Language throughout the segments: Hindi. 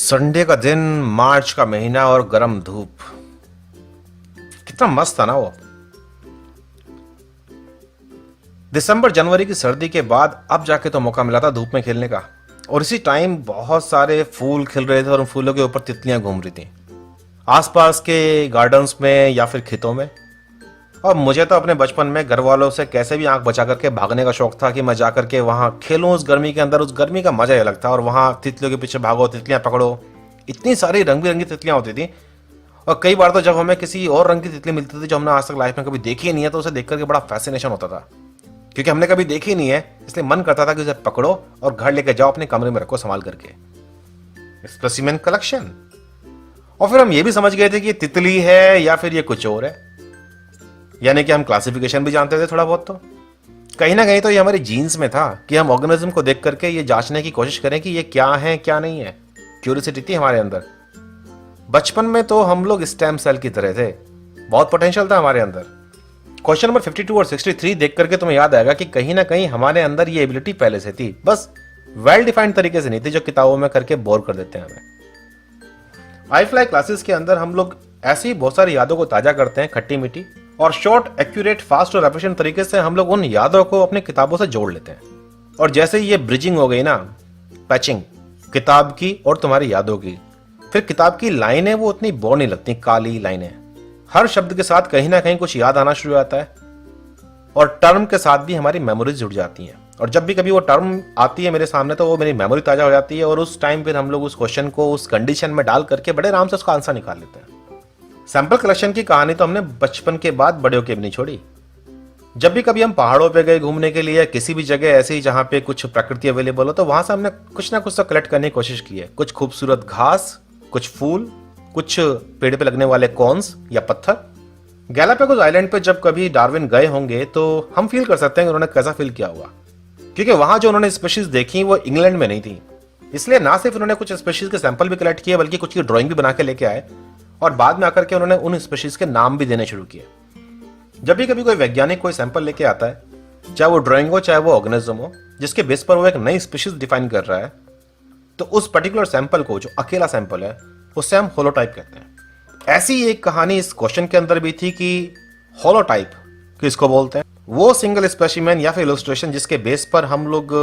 संडे का दिन, मार्च का महीना और गर्म धूप। कितना मस्त था ना वो। दिसंबर जनवरी की सर्दी के बाद अब जाके तो मौका मिला था धूप में खेलने का। और इसी टाइम बहुत सारे फूल खिल रहे थे और उन फूलों के ऊपर तितलियां घूम रही थी आसपास के गार्डन्स में या फिर खेतों में। और मुझे तो अपने बचपन में घर वालों से कैसे भी आंख बचा करके भागने का शौक था कि मैं जाकर के वहां खेलूं उस गर्मी के अंदर। उस गर्मी का मजा ही अलग था। और वहां तितलियों के पीछे भागो, तितलियां पकड़ो। इतनी सारी रंग बिरंगी तितलियां होती थी। और कई बार तो जब हमें किसी और रंग की तितली मिलती थी जो हमने आज तक लाइफ में कभी देखी ही नहीं है, तो उसे देख करके बड़ा फैसिनेशन होता था, क्योंकि हमने कभी देखी नहीं है। इसलिए मन करता था कि उसे पकड़ो और घर लेके जाओ, अपने कमरे में रखो संभाल करके। Specimen collection. और फिर हम ये भी समझ गए थे कि ये तितली है या फिर ये कुछ और है। यानी कि हम क्लासिफिकेशन भी जानते थे थोड़ा बहुत। तो कहीं ना कहीं तो ये हमारे जीन्स में था कि हम ऑर्गेनिज्म को देख करके ये जांचने की कोशिश करें कि ये क्या है क्या नहीं है। क्यूरियोसिटी थी हमारे अंदर। बचपन में तो हम लोग स्टेम सेल की तरह थे, बहुत पोटेंशियल था हमारे अंदर। क्वेश्चन नंबर 52 और 63 देख करके तुम्हें याद आएगा कि कहीं ना कहीं हमारे अंदर ये एबिलिटी पहले से थी, बस वेल डिफाइंड तरीके से नहीं थी, जो किताबों में करके बोर कर देते हैं हमें। आई फ्लाई क्लासेस के अंदर हम लोग ऐसी ही बहुत सारी यादों को ताजा करते हैं, खट्टी मीठी और शॉर्ट, एक्यूरेट, फास्ट और एफिशिएंट तरीके से हम लोग उन यादों को अपनी किताबों से जोड़ लेते हैं। और जैसे ही ये ब्रिजिंग हो गई ना, पैचिंग किताब की और तुम्हारी यादों की, फिर किताब की लाइनें वो उतनी बोर नहीं लगती, काली लाइनें। हर शब्द के साथ कहीं ना कहीं कुछ याद आना शुरू हो जाता है। और टर्म के साथ भी हमारी मेमोरीज जुड़ जाती हैं। और जब भी कभी वो टर्म आती है मेरे सामने, तो वो मेरी मेमोरी ताजा हो जाती है। और उस टाइम फिर हम लोग उस क्वेश्चन को उस कंडीशन में डाल करके बड़े आराम से उसका आंसर निकाल लेते हैं। सैंपल कलेक्शन की कहानी तो हमने बचपन के बाद बड़े होके भी नहीं छोड़ी। जब भी कभी हम पहाड़ों पे गए घूमने के लिए, किसी भी जगह ऐसी जहां पे कुछ प्रकृति अवेलेबल हो, तो वहां से हमने कुछ ना कुछ तो कलेक्ट करने की कोशिश की है। कुछ खूबसूरत घास, कुछ फूल, कुछ पेड़ पे लगने वाले कॉर्न्स या पत्थर। गैलापागोस आइलैंड पे जब कभी डार्विन गए होंगे तो हम फील कर सकते हैं कि उन्होंने कैसा फील किया होगा, क्योंकि वहां जो उन्होंने स्पीशीज देखी वो इंग्लैंड में नहीं थी। इसलिए ना सिर्फ उन्होंने कुछ स्पीशीज के सैंपल भी कलेक्ट किए, बल्कि कुछ की ड्राइंग भी बना के लेके आए। और बाद में आकर के उन्होंने उन स्पीशीज के नाम भी देने शुरू किए। जब भी कभी कोई वैज्ञानिक कोई सैंपल लेके आता है, चाहे वो ड्राइंग हो चाहे वो ऑर्गेनिज्म हो, जिसके बेस पर वो एक नई स्पीशीज डिफाइन कर रहा है, तो उस पर्टिकुलर सैंपल को, जो अकेला सैंपल है, उससे हम होलोटाइप कहते हैं। ऐसी एक कहानी इस क्वेश्चन के अंदर भी थी कि होलोटाइप किसको बोलते हैं। वो सिंगल स्पेसिमेन या फिर इलस्ट्रेशन जिसके बेस पर हम लोग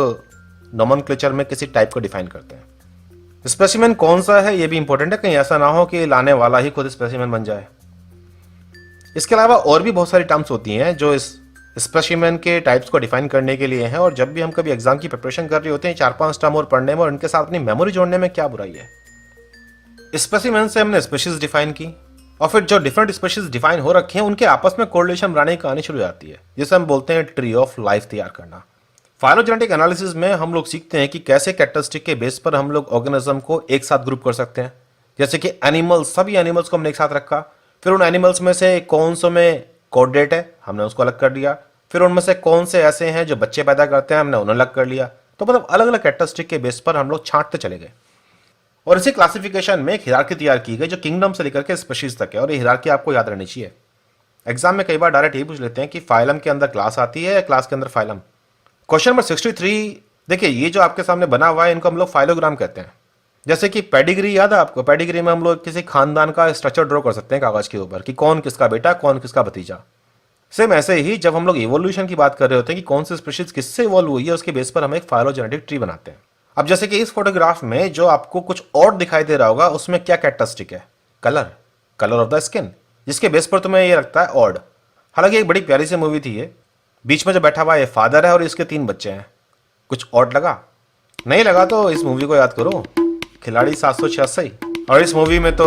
नोमेनक्लेचर में किसी टाइप को डिफाइन करते हैं। स्पेसिमेन कौन सा है ये भी इंपॉर्टेंट है, कहीं ऐसा ना हो कि लाने वाला ही खुद स्पेसिमेन बन जाए। इसके अलावा और भी बहुत सारी टर्म्स होती हैं जो इस स्पेसिमेन के टाइप्स को डिफाइन करने के लिए हैं। और जब भी हम कभी एग्जाम की प्रिपरेशन कर रहे होते हैं, 4-5 टर्म और पढ़ने में और इनके साथ अपनी मेमोरी जोड़ने में क्या बुराई है। स्पेसिमेन से हमने स्पीशीज डिफाइन की, और फिर जो डिफरेंट स्पीशीज डिफाइन हो रखे हैं उनके आपस में कोरिलेशन बनाने की कहानी शुरू हो जाती है, जिसे हम बोलते हैं ट्री ऑफ लाइफ तैयार करना। फाइलोजेनेटिक एनालिसिस में हम लोग सीखते हैं कि कैसे कैरेक्टरिस्टिक के बेस पर हम लोग ऑर्गेनिज्म को एक साथ ग्रुप कर सकते हैं। जैसे कि एनिमल्स, सभी एनिमल्स को हमने एक साथ रखा, फिर उन एनिमल्स में से कौन सो में कोऑर्डिनेट है, हमने उसको अलग कर दिया। फिर उनमें से कौन से ऐसे हैं जो बच्चे पैदा करते हैं, हमने उन्हें अलग कर लिया। तो मतलब अलग अलग कैरेक्टरिस्टिक के बेस पर हम लोग छांटते चले गए। और इसी क्लासिफिकेशन में एक हिरार्की तैयार की गई जो किंगडम से लेकर के स्पीशीज तक है। और ये हिरार्की आपको याद रहनी चाहिए। एग्जाम में कई बार डायरेक्ट ये पूछ लेते हैं कि फाइलम के अंदर क्लास आती है या क्लास के अंदर फाइलम। क्वेश्चन नंबर 63 देखिए, ये जो आपके सामने बना हुआ है इनको हम लोग फाइलोग्राम कहते हैं। जैसे कि पेडिग्री याद है आपको, पेडिग्री में हम लोग किसी खानदान का स्ट्रक्चर ड्रॉ कर सकते हैं कागज के ऊपर कि कौन किसका बेटा, कौन किसका भतीजा। सेम ऐसे ही जब हम लोग इवोल्यूशन की बात कर रहे होते हैं कि कौन सी स्पीशीज किससे इवॉल्व हुई है, उसके बेस पर हम एक फाइलोजेनेटिक ट्री बनाते हैं। अब जैसे कि इस फोटोग्राफ में जो आपको कुछ और दिखाई दे रहा होगा, उसमें क्या कैरेक्टरिस्टिक है, colour, colour of the skin, जिसके बेस पर तुम्हें ये लगता है ऑड। हालांकि एक बड़ी प्यारी सी मूवी थी ये। बीच में जो बैठा हुआ ये फादर है और इसके 3 बच्चे हैं। कुछ ऑड लगा? नहीं लगा तो इस मूवी को याद करो, खिलाड़ी 786। और इस मूवी में तो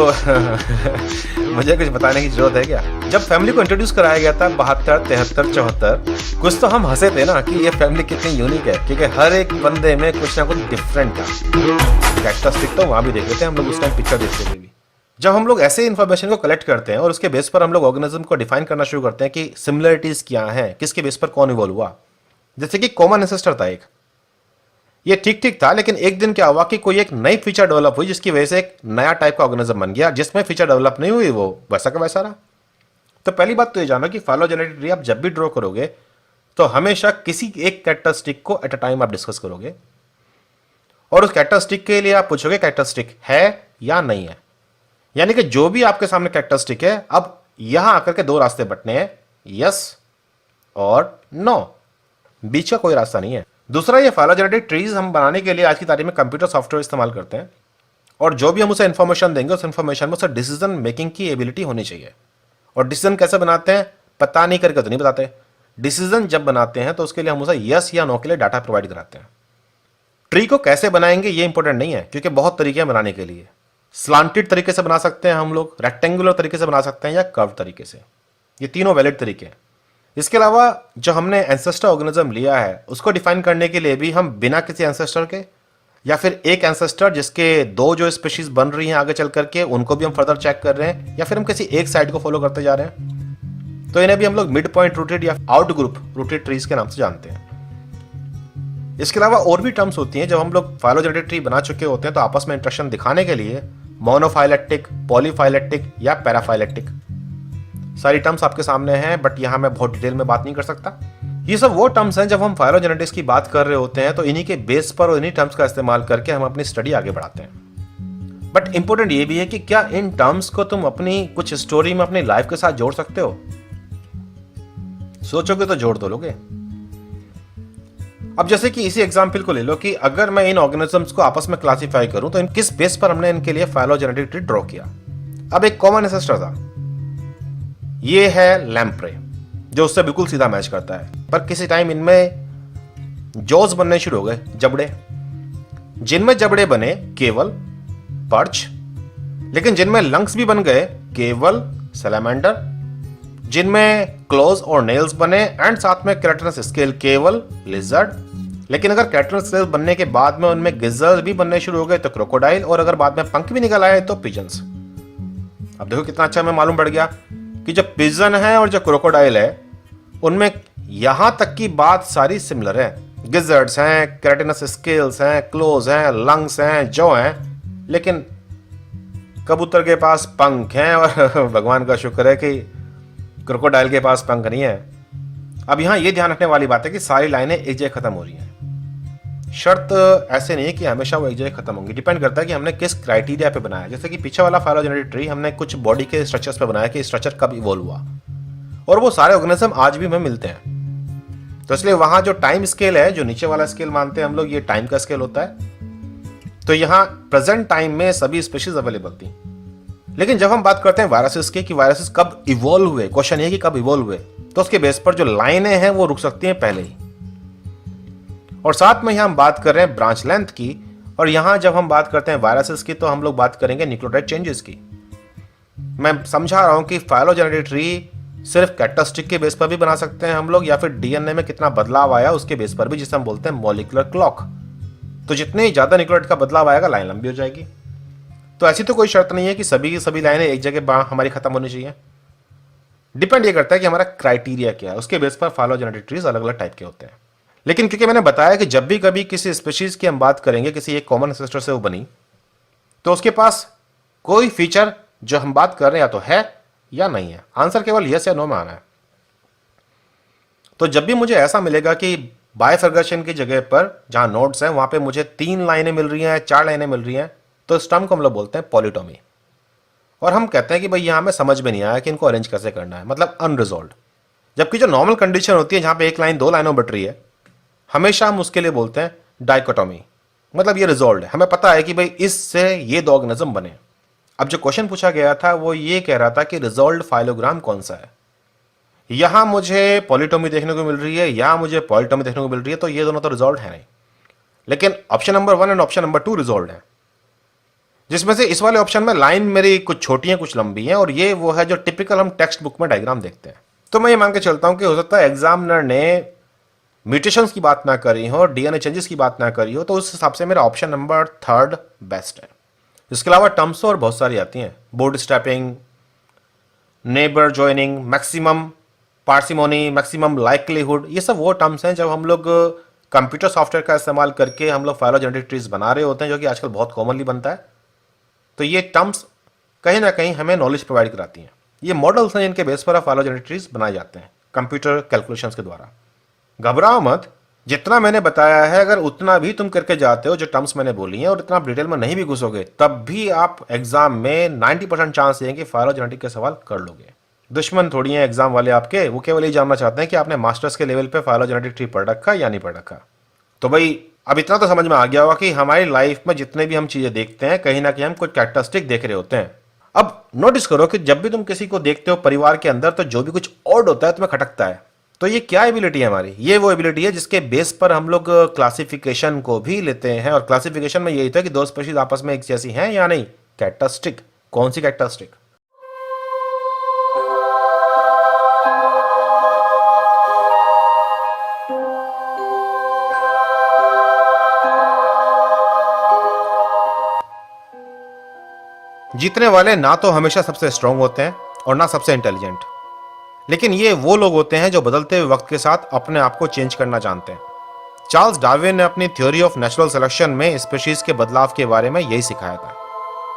मुझे कुछ बताने की जरूरत है क्या। जब फैमिली को इंट्रोड्यूस कराया गया था 72, 73, 74, कुछ तो हम हंसे थे ना कि ये फैमिली कितनी यूनिक है, क्योंकि हर एक बंदे में कुछ ना कुछ डिफरेंट था। कैरेक्टरिस्टिक तो वहां भी देख लेते हैं हम लोग, उस टाइम पिक्चर देखते हुए भी। जब हम लोग ऐसे इन्फॉर्मेशन को कलेक्ट करते हैं और उसके बेस पर हम लोग ऑर्गेनिज्म को डिफाइन करना शुरू करते हैं कि सिमिलरिटीज क्या हैं, किसके बेस पर कौन इवॉल्व हुआ। जैसे कि कॉमन एंसेस्टर था एक, ये ठीक ठीक था, लेकिन एक दिन क्या हुआ कि कोई एक नई फीचर डेवलप हुई जिसकी वजह से एक नया टाइप का ऑर्गेनिज्म बन गया। जिसमें फीचर डेवलप नहीं हुई वो वैसा का वैसा रहा। तो पहली बात तो ये जानो कि फाइलोजेनेटिक ट्री आप जब भी ड्रॉ करोगे तो हमेशा किसी एक कैरेक्टरिस्टिक को एट अ टाइम आप डिस्कस करोगे। और उस कैरेक्टरिस्टिक के लिए आप पूछोगे कैरेक्टरिस्टिक है या नहीं है। यानी कि जो भी आपके सामने कैरेक्टरिस्टिक है, अब यहां आकर के दो रास्ते बंटने हैं, यस और नो, बीच का कोई रास्ता नहीं है। दूसरा, ये फाइलोजेनेटिक ट्रीज हम बनाने के लिए आज की तारीख में कंप्यूटर सॉफ्टवेयर इस्तेमाल करते हैं, और जो भी हम उसे इंफॉर्मेशन देंगे उस इंफॉर्मेशन में उसे डिसीजन मेकिंग की एबिलिटी होनी चाहिए। और डिसीजन कैसे बनाते हैं पता नहीं करके तो नहीं बताते। डिसीजन जब बनाते हैं तो उसके लिए हम उसे यस या नो के लिए डाटा प्रोवाइड कराते हैं। ट्री को कैसे बनाएंगे ये इंपॉर्टेंट नहीं है, क्योंकि बहुत तरीके हैं बनाने के लिए। स्लांटेड तरीके से बना सकते हैं हम लोग, रेक्टेंगुलर तरीके से बना सकते हैं, या कर्व तरीके से। ये तीनों वैलिड तरीके हैं। इसके अलावा जो हमने एंसेस्टर ऑर्गेनिज्म लिया है उसको डिफाइन करने के लिए भी हम बिना किसी एंसेस्टर के, या फिर एक एंसेस्टर जिसके दो जो स्पीशीज बन रही हैं आगे चल करके, उनको भी हम फर्दर चेक कर रहे हैं, या फिर हम किसी एक साइड को फॉलो करते जा रहे हैं, तो इन्हें भी हम लोग मिड पॉइंट रूटेड या आउट ग्रुप रूटेड ट्रीज के नाम से जानते हैं। इसके अलावा और भी टर्म्स होती हैं। जब हम लोग फाइलोजेनेटिक ट्री बना चुके होते हैं तो आपस में इंटरेक्शन दिखाने के लिए मोनोफाइलेक्टिक, पॉलीफाइलेक्टिक या पैराफाइलेक्टिक, सारी टर्म्स आपके सामने हैं, बट यहां मैं बहुत डिटेल में बात नहीं कर सकता। ये सब वो टर्म्स हैं जब हम फाइलोजेनेटिक्स की बात कर रहे होते हैं तो इन्हीं के बेस पर और इन्हीं टर्म्स का इस्तेमाल करके हम अपनी स्टडी आगे बढ़ाते हैं। बट इंपॉर्टेंट ये भी है कि क्या इन टर्म्स को तुम अपनी कुछ स्टोरी में अपनी लाइफ के साथ जोड़ सकते हो? सोचोगे तो जोड़ दो लोगे। अब जैसे कि इसी एग्जाम्पल को ले लो कि अगर मैं इन ऑर्गेनिजम्स को आपस में क्लासिफाई करूं तो इन किस बेस पर हमने इनके लिए फाइलोजेनेटिक ट्री ड्रॉ किया। अब एक कॉमन एंसेस्टर था, ये है लैम्प्रे, जो उससे बिल्कुल सीधा मैच करता है। पर किसी टाइम इनमें जॉज बनने शुरू हो गए, जबड़े। जिनमें जबड़े बने केवल पर्च, लेकिन जिनमें लंग्स भी बन गए केवल सैलामेंडर, जिनमें क्लोज और नेल्स बने एंड साथ में केराटिनस स्केल केवल लिजर्ड। लेकिन अगर केराटिनस स्केल बनने के बाद में उनमें गिजर्ड भी बनने शुरू हो गए तो क्रोकोडाइल, और अगर बाद में पंख भी निकल आए तो पिजन्स। अब देखो कितना अच्छा हमें मालूम पड़ गया कि जो पिजन है और जो क्रोकोडाइल है उनमें यहां तक की बात सारी सिमिलर है। गिजर्ड्स हैं, केराटिनस स्केल्स हैं, क्लोज हैं, लंग्स हैं, जॉ हैं, लेकिन कबूतर के पास पंख हैं और भगवान का शुक्र है कि क्रोकोडाइल के पास पंख नहीं है। अब यहां यह ध्यान रखने वाली बात है कि सारी लाइनें एक जगह खत्म हो रही हैं। शर्त ऐसे नहीं है कि हमेशा वो एक जगह खत्म होंगी, डिपेंड करता है कि हमने किस क्राइटेरिया पे बनाया। जैसे कि पीछे वाला फाइलोजेनेटिक ट्री हमने कुछ बॉडी के स्ट्रक्चर्स पे बनाया कि स्ट्रक्चर कब इवॉल्व हुआ, और वो सारे ऑर्गेनिज्म आज भी हमें मिलते हैं। तो इसलिए वहां जो टाइम स्केल है, जो नीचे वाला स्केल मानते हैं हम लोग, ये टाइम का स्केल होता है। तो यहां प्रेजेंट टाइम में सभी स्पीशीज अवेलेबल थी। लेकिन जब हम बात करते हैं वायरसेस की कि वायरसेस कब इवॉल्व हुए, क्वेश्चन ये कि कब इवॉल्व हुए, तो उसके बेस पर जो लाइनें हैं वो रुक सकती हैं पहले ही। और साथ में यहां हम बात कर रहे हैं ब्रांच लेंथ की, और यहां जब हम बात करते हैं वायरसेस की तो हम लोग बात करेंगे न्यूक्लियोटाइड चेंजेस की। मैं समझा रहा हूं कि फाइलोजेनेटिक ट्री सिर्फ कैरेक्टरिस्टिक के बेस पर भी बना सकते हैं हम लोग, या फिर डीएनए में कितना बदलाव आया उसके बेस पर भी, जिसे हम बोलते हैं मॉलिक्यूलर क्लॉक। तो जितने ज्यादा न्यूक्लियोटाइड का बदलाव आएगा लाइन लंबी हो जाएगी। तो ऐसी तो कोई शर्त नहीं है कि सभी की सभी लाइनें एक जगह हमारी खत्म होनी चाहिए। डिपेंड ये करता है कि हमारा क्राइटेरिया क्या है, उसके बेस पर फाइलोजेनेटिक ट्रीज अलग अलग टाइप के होते हैं। लेकिन क्योंकि मैंने बताया कि जब भी कभी किसी स्पीशीज की हम बात करेंगे, किसी एक कॉमन एंसेस्टर से वो बनी, तो उसके पास कोई फीचर जो हम बात कर रहे हैं या तो है या नहीं है। आंसर केवल यस या नो में आना है। तो जब भी मुझे ऐसा मिलेगा कि बायफर्गेशन की जगह पर जहां नोड्स हैं वहां पे मुझे 3 लाइनें मिल रही हैं, 4 लाइनें मिल रही हैं, तो इस टर्म को हम लोग बोलते हैं पॉलीटोमी। और हम कहते हैं कि भाई यहां हमें समझ में नहीं आया कि इनको अरेंज कैसे करना है, मतलब अनरिजॉल्व। जबकि जो नॉर्मल कंडीशन होती है जहां पे एक लाइन 2 लाइनों बट रही है, हमेशा हम उसके लिए बोलते हैं डाइकोटोमी, मतलब ये रिजॉल्व है। हमें पता है कि भाई इससे ये 2 ऑर्गेनिज्म बने। अब जो क्वेश्चन पूछा गया था वो ये कह रहा था कि रिजॉल्व फाइलोग्राम कौन सा है। यहां मुझे पॉलीटोमी देखने को मिल रही है, यहां मुझे पॉलीटोमी देखने को मिल रही है, तो ये दोनों तो रिजॉल्व है नहीं। लेकिन option number 1 and option number 2 resolve है, जिसमें से इस वाले ऑप्शन में लाइन मेरी कुछ छोटी है कुछ लंबी है, और ये वो है जो टिपिकल हम टेक्स्ट बुक में डायग्राम देखते हैं। तो मैं ये मान के चलता हूं कि हो सकता है एग्जामिनर ने म्यूटेशंस की बात ना करी हो, डीएनए चेंजेस की बात ना करी हो, तो उस हिसाब से मेरा ऑप्शन नंबर 3 बेस्ट है। इसके अलावा टर्म्स और बहुत सारी आती हैं, board stepping, neighbour joining, maximum parsimony, maximum likelihood, ये सब वो टर्म्स हैं जब हम लोग कंप्यूटर सॉफ्टवेयर का इस्तेमाल करके हम लोग फाइलोजेनेटिक ट्रीज बना रहे होते हैं, जो कि आजकल बहुत कॉमनली बनता है। तो ये टर्म्स कहीं ना कहीं हमें नॉलेज प्रोवाइड कराती हैं। ये मॉडल्स हैं जिनके बेस पर फाइलोजेनेटिक ट्रीज बनाए जाते हैं कंप्यूटर कैलकुलेशंस के द्वारा। घबराओ मत, जितना मैंने बताया है अगर उतना भी तुम करके जाते हो जो टर्म्स मैंने बोली हैं और इतना आप डिटेल में नहीं भी घुसोगे तब भी आप एग्जाम में 90% चांस है कि फाइलोजेनेटिक के सवाल कर लोगे। दुश्मन थोड़ी हैं एग्जाम वाले आपके, वो केवल ये जानना चाहते हैं कि आपने मास्टर्स के लेवल पे फाइलोजेनेटिक ट्री पढ़ रखा या नहीं पढ़ रखा। तो भाई अब इतना तो समझ में आ गया होगा कि हमारी लाइफ में जितने भी हम चीजें देखते हैं कहीं ना कहीं हम कुछ कैरेक्टरिस्टिक देख रहे होते हैं। अब नोटिस करो कि जब भी तुम किसी को देखते हो परिवार के अंदर तो जो भी कुछ ऑड होता है तुम्हें खटकता है। तो ये क्या एबिलिटी है हमारी? ये वो एबिलिटी है जिसके बेस पर हम लोग क्लासिफिकेशन को भी लेते हैं, और क्लासिफिकेशन में यही था कि दो स्पीशीज आपस में एक जैसी हैं या नहीं। कैरेक्टरिस्टिक, कौन सी कैरेक्टरिस्टिक? जीतने वाले ना तो हमेशा सबसे स्ट्रांग होते हैं और ना सबसे इंटेलिजेंट, लेकिन ये वो लोग होते हैं जो बदलते हुए वक्त के साथ अपने आप को चेंज करना जानते हैं। चार्ल्स डार्विन ने अपनी थ्योरी ऑफ नेचुरल सिलेक्शन में स्पीशीज के बदलाव के बारे में यही सिखाया था।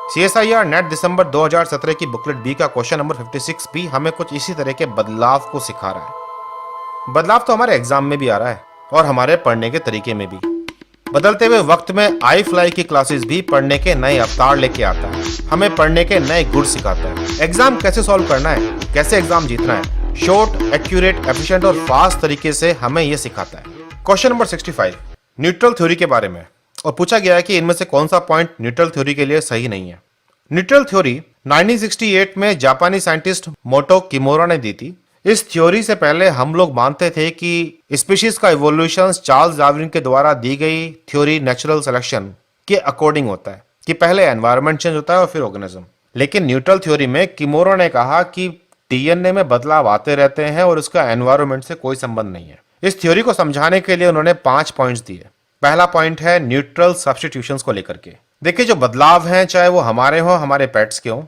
CSIR नेट दिसंबर 2017 की बुकलेट बी का क्वेश्चन नंबर 56 भी हमें कुछ इसी तरह के बदलाव को सिखा रहा है। बदलाव तो हमारे एग्जाम में भी आ रहा है और हमारे पढ़ने के तरीके में भी। बदलते हुए वक्त में आई फ्लाई की क्लासेस भी पढ़ने के नए अवतार लेके आता है, हमें पढ़ने के नए गुण सिखाता है। एग्जाम कैसे सॉल्व करना है, कैसे एग्जाम जीतना है, शॉर्ट, एक्यूरेट, एफिशिएंट और फास्ट तरीके से हमें यह सिखाता है। क्वेश्चन नंबर 65 न्यूट्रल थ्योरी के बारे में, और पूछा गया है कि इनमें से कौन सा पॉइंट न्यूट्रल थ्योरी के लिए सही नहीं है। न्यूट्रल थ्योरी 1968 में जापानी साइंटिस्ट मोटो किमोरा ने दी थी। इस थ्योरी से पहले हम लोग मानते थे कि स्पीशीज का इवोल्यूशन चार्ल्स डार्विन के द्वारा दी गई थ्योरी नेचुरल सिलेक्शन के अकॉर्डिंग होता है, कि पहले एनवायरनमेंट चेंज होता है और फिर ऑर्गेनिज्म। लेकिन न्यूट्रल थ्योरी में किमोरा ने कहा कि DNA में बदलाव आते रहते हैं और उसका एनवायरनमेंट से कोई संबंध नहीं है। इस थ्योरी को समझाने के लिए उन्होंने 5 पॉइंट्स दिए। पहला पॉइंट है न्यूट्रल सब्स्टिट्यूशंस को लेकर के। देखिए जो बदलाव हैं, चाहे वो हमारे हों, हमारे पेट्स के हों,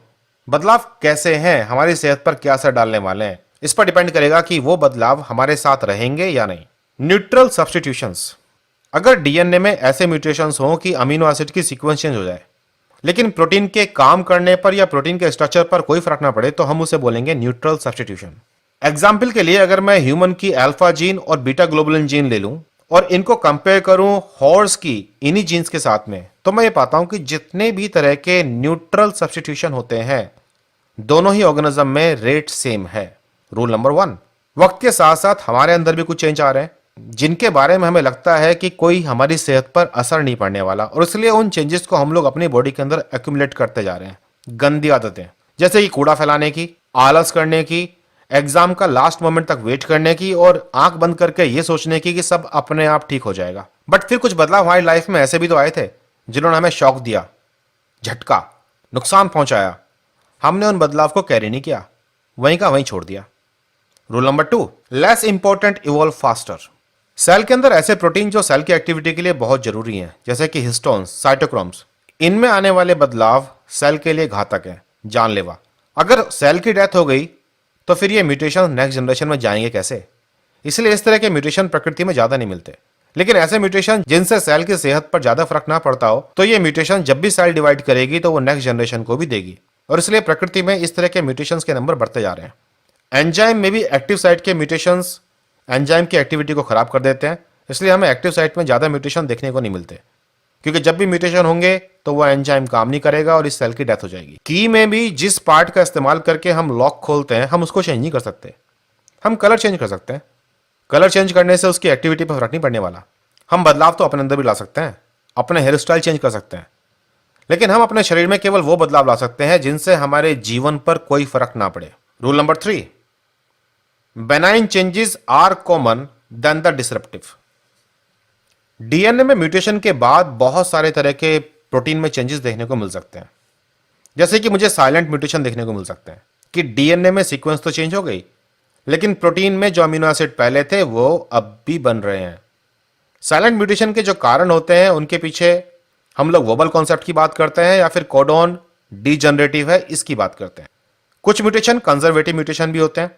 बदलाव कैसे हैं, हमारी सेहत पर क्या असर डालने वाले हैं, इस पर डिपेंड करेगा कि वो बदलाव हमारे साथ रहेंगे या नहीं। न्यूट्रल सब्स्टिट्यूशंस, अगर DNA में ऐसे म्यूटेशंस हों कि अमीनो एसिड की सीक्वेंस चेंज हो जाए लेकिन प्रोटीन के काम करने पर या प्रोटीन के स्ट्रक्चर पर कोई फर्क ना पड़े, तो हम उसे बोलेंगे न्यूट्रल सब्स्टिट्यूशन। एग्जाम्पल के लिए अगर मैं ह्यूमन की अल्फा जीन और बीटा ग्लोबुलिन जीन ले लूं और इनको कंपेयर करूं हॉर्स की इन्हीं जीन्स के साथ में, तो मैं ये पाता हूं कि जितने भी तरह के न्यूट्रल सब्स्टिट्यूशन होते हैं दोनों ही ऑर्गेनिज्म में रेट सेम है। रूल नंबर 1, वक्त के साथ साथ हमारे अंदर भी कुछ चेंज आ रहे हैं जिनके बारे में हमें लगता है कि कोई हमारी सेहत पर असर नहीं पड़ने वाला, और इसलिए उन चेंजेस को हम लोग अपनी बॉडी के अंदर एक्यूमुलेट करते जा रहे हैं। गंदी आदतें जैसे कि कूड़ा फैलाने की, आलस करने की, एग्जाम का लास्ट मोमेंट तक वेट करने की और आंख बंद करके ये सोचने की कि सब अपने आप ठीक हो जाएगा। बट फिर कुछ बदलाव हमारी लाइफ में ऐसे भी तो आए थे जिन्होंने हमें शॉक दिया, झटका, नुकसान पहुंचाया। हमने उन बदलाव को कैरी नहीं किया, वहीं का वहीं छोड़ दिया। Rule number 2, less important evolve faster. Cell के अंदर ऐसे प्रोटीन जो सेल की एक्टिविटी के लिए बहुत जरूरी हैं, जैसे कि हिस्टोन्स, साइटोक्रोम्स, इनमें आने वाले बदलाव सेल के लिए घातक है, जानलेवा। अगर सेल की डेथ हो गई तो फिर ये म्यूटेशन नेक्स्ट जनरेशन में जाएंगे कैसे? इसलिए इस तरह के म्यूटेशन प्रकृति में ज्यादा नहीं मिलते। लेकिन ऐसे म्यूटेशन जिनसे सेल की सेहत पर ज्यादा फर्क ना पड़ता हो, तो ये म्यूटेशन जब भी सेल डिवाइड करेगी तो वो नेक्स्ट जनरेशन को भी देगी, और इसलिए प्रकृति में इस तरह के म्यूटेशंस के नंबर बढ़ते जा रहे हैं। एंजाइम में भी एक्टिव साइट के म्यूटेशंस एंजाइम की एक्टिविटी को खराब कर देते हैं, इसलिए हमें एक्टिव साइट में ज्यादा म्यूटेशन देखने को नहीं मिलते, क्योंकि जब भी म्यूटेशन होंगे तो वो एंजाइम काम नहीं करेगा और इस सेल की डेथ हो जाएगी। की में भी जिस पार्ट का इस्तेमाल करके हम लॉक खोलते हैं, हम उसको चेंज नहीं कर सकते। हम कलर चेंज कर सकते हैं, कलर चेंज करने से उसकी एक्टिविटी पर फर्क नहीं पड़ने वाला। हम बदलाव तो अपने अंदर भी ला सकते हैं, अपने हेयर स्टाइल चेंज कर सकते हैं, लेकिन हम अपने शरीर में केवल वो बदलाव ला सकते हैं जिनसे हमारे जीवन पर कोई फर्क ना पड़े। Rule number 3, benign changes are common then the disruptive. DNA में म्यूटेशन के बाद बहुत सारे तरह के प्रोटीन में चेंजेस देखने को मिल सकते हैं, जैसे कि मुझे साइलेंट म्यूटेशन देखने को मिल सकते हैं कि डीएनए में सीक्वेंस तो चेंज हो गई, लेकिन प्रोटीन में जो अमीनो एसिड पहले थे वो अब भी बन रहे हैं। साइलेंट म्यूटेशन के जो कारण होते हैं उनके पीछे हम लोग वोबल कॉन्सेप्ट की बात करते हैं या फिर कोडॉन डीजनरेटिव है इसकी बात करते हैं। कुछ म्यूटेशन कंजर्वेटिव म्यूटेशन भी होते हैं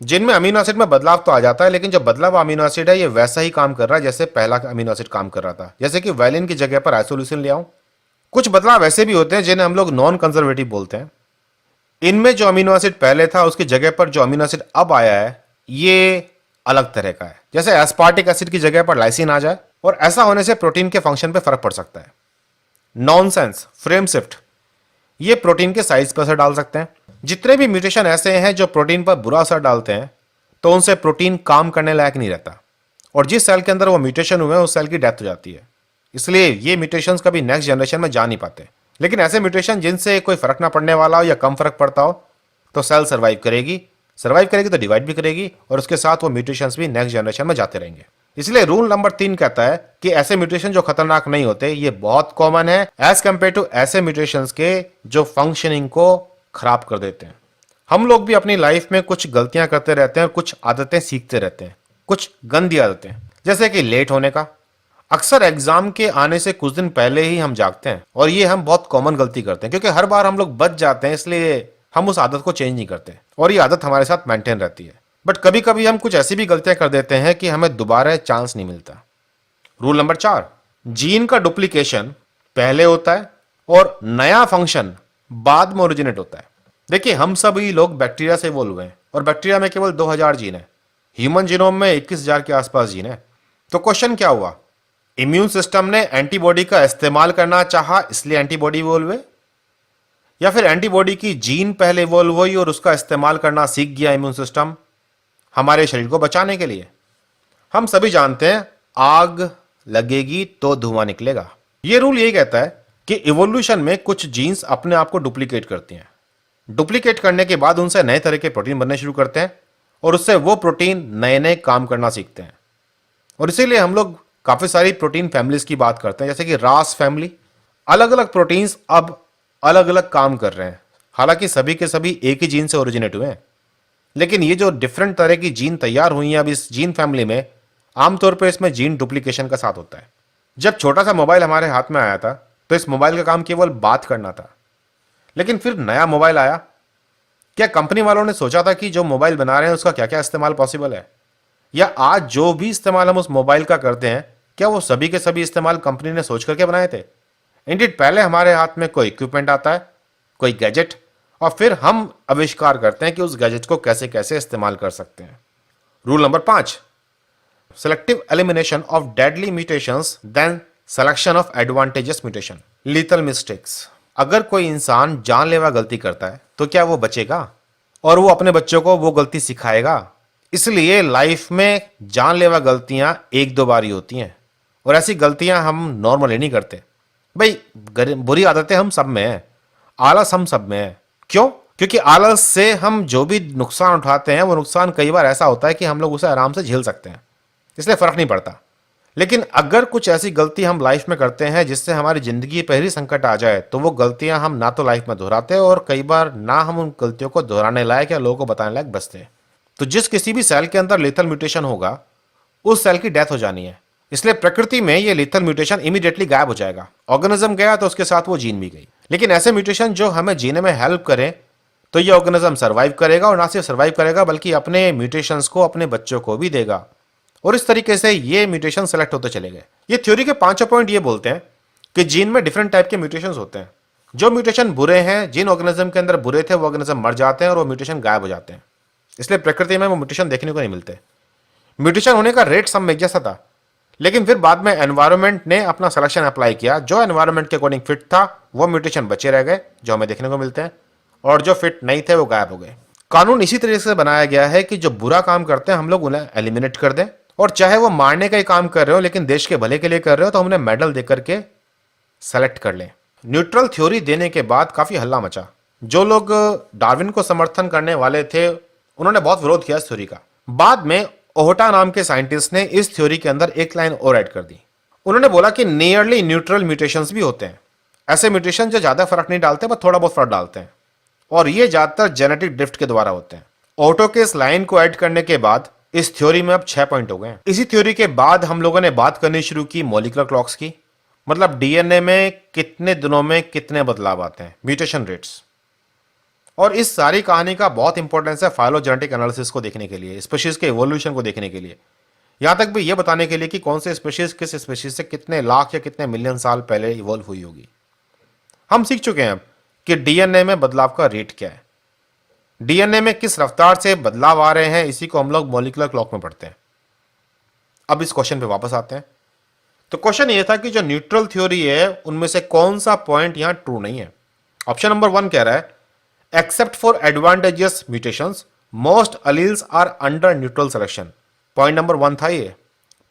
जिनमें अमीनो एसिड में बदलाव तो आ जाता है, लेकिन जो बदलाव अमीनो एसिड है ये वैसा ही काम कर रहा है जैसे पहला अमीनो एसिड काम कर रहा था, जैसे कि वैलिन की जगह पर आइसोल्यूसिन ले आऊं। कुछ बदलाव ऐसे भी होते हैं जिन्हें हम लोग नॉन कंजर्वेटिव बोलते हैं। इनमें जो अमीनो एसिड पहले था उसकी जगह पर जो अमीनो एसिड अब आया है ये अलग तरह का है, जैसे एस्पार्टिक एसिड की जगह पर लाइसिन आ जाए, और ऐसा होने से प्रोटीन के फंक्शन पे फर्क पड़ सकता है। नॉनसेंस, फ्रेम शिफ्ट, ये प्रोटीन के साइज पर असर डाल सकते हैं। जितने भी म्यूटेशन ऐसे हैं जो प्रोटीन पर बुरा असर डालते हैं, तो उनसे प्रोटीन काम करने लायक नहीं रहता, और जिस सेल के अंदर वो म्यूटेशन हुए हैं उस सेल की डेथ हो जाती है। इसलिए ये म्यूटेशंस कभी नेक्स्ट जनरेशन में जा नहीं पाते। लेकिन ऐसे म्यूटेशन जिनसे कोई फर्क ना पड़ने वाला हो या कम फर्क पड़ता हो, तो सेल सर्वाइव करेगी तो डिवाइड भी करेगी, और उसके साथ वो म्यूटेशंस भी नेक्स्ट जनरेशन में जाते रहेंगे। इसलिए रूल नंबर 3 कहता है कि ऐसे म्यूटेशन जो खतरनाक नहीं होते, ये बहुत कॉमन है एज कंपेयर टू ऐसे म्यूटेशंस के जो फंक्शनिंग को खराब कर देते हैं। हम लोग भी अपनी लाइफ में कुछ गलतियां करते रहते हैं और कुछ आदतें सीखते रहते हैं, कुछ गंदी आदतें, जैसे कि लेट होने का। अक्सर एग्जाम के आने से कुछ दिन पहले ही हम जागते हैं, और ये हम बहुत कॉमन गलती करते हैं, क्योंकि हर बार हम लोग बच जाते हैं, इसलिए हम उस आदत को चेंज नहीं करते, और ये आदत हमारे साथ मेंटेन रहती है। बट कभी कभी हम कुछ ऐसी भी गलतियां कर देते हैं कि हमें दोबारा चांस नहीं मिलता। रूल नंबर 4, जीन का डुप्लीकेशन पहले होता है और नया फंक्शन बाद में ओरिजिनेट होता है। देखिए, हम सभी लोग बैक्टीरिया से इवॉल्व हुए हैं, और बैक्टीरिया में केवल 2000 जीन है। ह्यूमन जीनोम में 21,000 के आसपास जीन है। तो क्वेश्चन क्या हुआ? इम्यून सिस्टम ने एंटीबॉडी का इस्तेमाल करना चाहा, इसलिए एंटीबॉडी इवॉल्व हुए, या फिर एंटीबॉडी की जीन पहले इवॉल्व हुई और उसका इस्तेमाल करना सीख गया इम्यून सिस्टम हमारे शरीर को बचाने के लिए? हम सभी जानते हैं, आग लगेगी तो धुआं निकलेगा। यह रूल यही कहता है कि इवोल्यूशन में कुछ जीन्स अपने आप को डुप्लीकेट करती हैं। डुप्लीकेट करने के बाद उनसे नए तरह के प्रोटीन बनने शुरू करते हैं, और उससे वो प्रोटीन नए नए काम करना सीखते हैं। और इसीलिए हम लोग काफी सारी प्रोटीन फैमिलीज की बात करते हैं, जैसे कि रास फैमिली। अलग अलग प्रोटीन्स अब अलग अलग काम कर रहे हैं, हालांकि सभी के सभी एक ही जीन से ओरिजिनेट हुए हैं। लेकिन ये जो डिफरेंट तरह की जीन तैयार हुई हैं अब इस जीन फैमिली में, आमतौर पर इसमें जीन डुप्लीकेशन का साथ होता है। जब छोटा सा मोबाइल हमारे हाथ में आया था, तो इस मोबाइल का काम केवल बात करना था। लेकिन फिर नया मोबाइल आया। क्या कंपनी वालों ने सोचा था कि जो मोबाइल बना रहे हैं उसका क्या क्या इस्तेमाल पॉसिबल है? या आज जो भी इस्तेमाल हम उस मोबाइल का करते हैं, क्या वो सभी के सभी इस्तेमाल कंपनी ने सोच करके बनाए थे? इंडिड पहले हमारे हाथ में कोई इक्विपमेंट आता है, कोई गैजेट, और फिर हम आविष्कार करते हैं कि उस गैजेट को कैसे कैसे इस्तेमाल कर सकते हैं। Rule number 5, selective elimination of deadly mutations then selection of advantages mutation, lethal mistakes. अगर कोई इंसान जानलेवा गलती करता है, तो क्या वो बचेगा और वो अपने बच्चों को वो गलती सिखाएगा? इसलिए लाइफ में जानलेवा गलतियां एक दो बार ही होती हैं, और ऐसी गलतियां हम नॉर्मली नहीं करते। भाई, बुरी आदतें हम सब में है, आलस हम सब में है। क्यों? क्योंकि आलस से हम जो भी नुकसान उठाते हैं, वो नुकसान कई बार ऐसा होता है कि हम लोग उसे आराम से झेल सकते हैं, इसलिए फर्क नहीं पड़ता। लेकिन अगर कुछ ऐसी गलती हम लाइफ में करते हैं जिससे हमारी जिंदगी पर ही संकट आ जाए, तो वो गलतियां हम ना तो लाइफ में दोहराते हैं, और कई बार ना हम उन गलतियों को दोहराने लायक या लोगों को बताने लायक बचते हैं। तो जिस किसी भी सेल के अंदर लीथल म्यूटेशन होगा, उस सेल की डेथ हो जानी है। इसलिए प्रकृति में ये लीथल म्यूटेशन इमीडिएटली गायब हो जाएगा। ऑर्गेनिज्म गया तो उसके साथ वो जीन भी गई। लेकिन ऐसे म्यूटेशन जो हमें जीने में हेल्प करें, तो ये ऑर्गेनिज्म सर्वाइव करेगा, और ना सिर्फ सर्वाइव करेगा बल्कि अपने म्यूटेशंस को अपने बच्चों को भी देगा। और इस तरीके से ये म्यूटेशन सेलेक्ट होते चले गए। ये थ्योरी के 5 पॉइंट ये बोलते हैं कि जीन में डिफरेंट टाइप के म्यूटेशंस होते हैं। जो म्यूटेशन बुरे हैं, जिन ऑर्गेनिज्म के अंदर बुरे थे, वो ऑर्गेनिज्म मर जाते हैं और वो म्यूटेशन गायब हो जाते हैं। इसलिए प्रकृति में वो म्यूटेशन देखने को नहीं मिलते। म्यूटेशन होने का रेट सब में एक जैसा था, लेकिन फिर बाद में एनवायरनमेंट ने अपना सिलेक्शन अप्लाई किया। जो एनवायरनमेंट के अकॉर्डिंग फिट था, वो म्यूटेशन बचे रह गए जो हमें देखने को मिलते हैं, और जो फिट नहीं थे वो गायब हो गए। कानून इसी तरीके से बनाया गया है कि जो बुरा काम करते हैं हम लोग उन्हें एलिमिनेट कर दें, और चाहे वो मारने का ही काम कर रहे हो लेकिन देश के भले के लिए कर रहे हो, तो हम उन्हें मेडल देकर के सेलेक्ट कर लें। न्यूट्रल थ्योरी देने के बाद काफी हल्ला मचा। जो लोग डार्विन को समर्थन करने वाले थे, उन्होंने बहुत विरोध किया इस थ्योरी का। बाद में ओहटा नाम के साइंटिस्ट ने इस थ्योरी के अंदर एक लाइन और ऐड कर दी। उन्होंने बोला कि नियरली न्यूट्रल म्यूटेशंस भी होते हैं, ऐसे म्यूटेशन जो ज्यादा फर्क नहीं डालते बस थोड़ा बहुत फर्क डालते हैं, और ये ज्यादातर जेनेटिक ड्रिफ्ट के द्वारा होते हैं। ओहटो के इस लाइन को ऐड करने के बाद इस थ्योरी में अब 6 पॉइंट हो गए हैं। इसी थ्योरी के बाद हम लोगों ने बात करनी शुरू की मॉलिक्यूलर क्लॉक्स की, मतलब डीएनए में कितने दिनों में कितने बदलाव आते हैं, म्यूटेशन रेट्स। और इस सारी कहानी का बहुत इंपॉर्टेंस है फाइलोजेनेटिक एनालिसिस को देखने के लिए, स्पीशीज के इवोल्यूशन को देखने के लिए, यहां तक भी ये बताने के लिए कि कौन से स्पीशीज किस स्पीशीज से कितने लाख या कितने मिलियन साल पहले इवॉल्व हुई होगी। हम सीख चुके हैं अब कि डीएनए में बदलाव का रेट क्या है। डीएनए में किस रफ्तार से बदलाव आ रहे हैं, इसी को हम लोग मॉलिक्यूलर क्लॉक में पढ़ते हैं। अब इस क्वेश्चन पे वापस आते हैं। तो क्वेश्चन ये था कि जो न्यूट्रल थ्योरी है उनमें से कौन सा पॉइंट यहां ट्रू नहीं है। ऑप्शन नंबर 1 कह रहा है except for advantageous mutations most alleles are under neutral selection. Point number 1 था ये।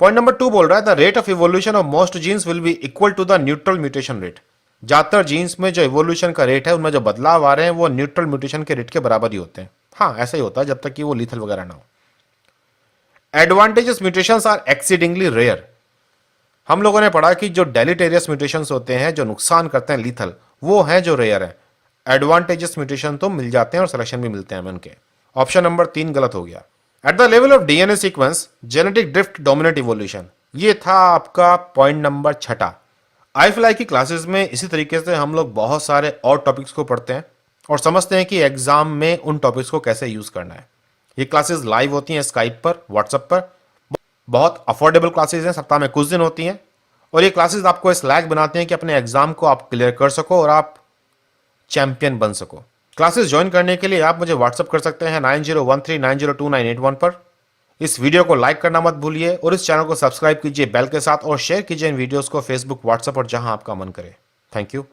पॉइंट नंबर 2 बोल रहा है the rate of evolution of most genes will be equal to the neutral mutation rate. ज्यादातर जीन्स में जो इवोल्यूशन का रेट है उनमें जो बदलाव आ रहे हैं वो न्यूट्रल म्यूटेशन के रेट के बराबर ही होते हैं। हाँ, ऐसा ही होता है जब तक कि वो लीथल वगैरह ना हो। Advantages mutations are exceedingly rare. हम लोगों ने पढ़ा कि जो डेलिटेरियस म्यूटेशंस होते हैं जो नुकसान करते हैं लीथल, वो हैं जो रेयर हैं। एडवांटेजेस म्यूटेशन तो मिल जाते हैं और सिलेक्शन भी मिलते हैं हमें उनके। ऑप्शन नंबर 3 गलत हो गया। At the level of DNA sequence genetic drift dominate evolution, ये था आपका पॉइंट नंबर 6। आई की क्लासेस में इसी तरीके से हम लोग बहुत सारे और टॉपिक्स को पढ़ते हैं और समझते हैं कि एग्जाम में उन टॉपिक्स को कैसे यूज करना है। ये क्लासेस लाइव होती हैं स्काइप पर, व्हाट्सएप पर। बहुत अफोर्डेबल क्लासेस हैं, सप्ताह में कुछ दिन होती हैं और ये क्लासेस आपको इस लायक बनाती हैं कि अपने एग्जाम को आप क्लियर कर सको और आप चैंपियन बन सको। क्लासेस ज्वाइन करने के लिए आप मुझे व्हाट्सएप कर सकते हैं 9013902981 पर। इस वीडियो को लाइक करना मत भूलिए और इस चैनल को सब्सक्राइब कीजिए बेल के साथ और शेयर कीजिए इन वीडियोस को फेसबुक, व्हाट्सएप और जहां आपका मन करे। Thank you.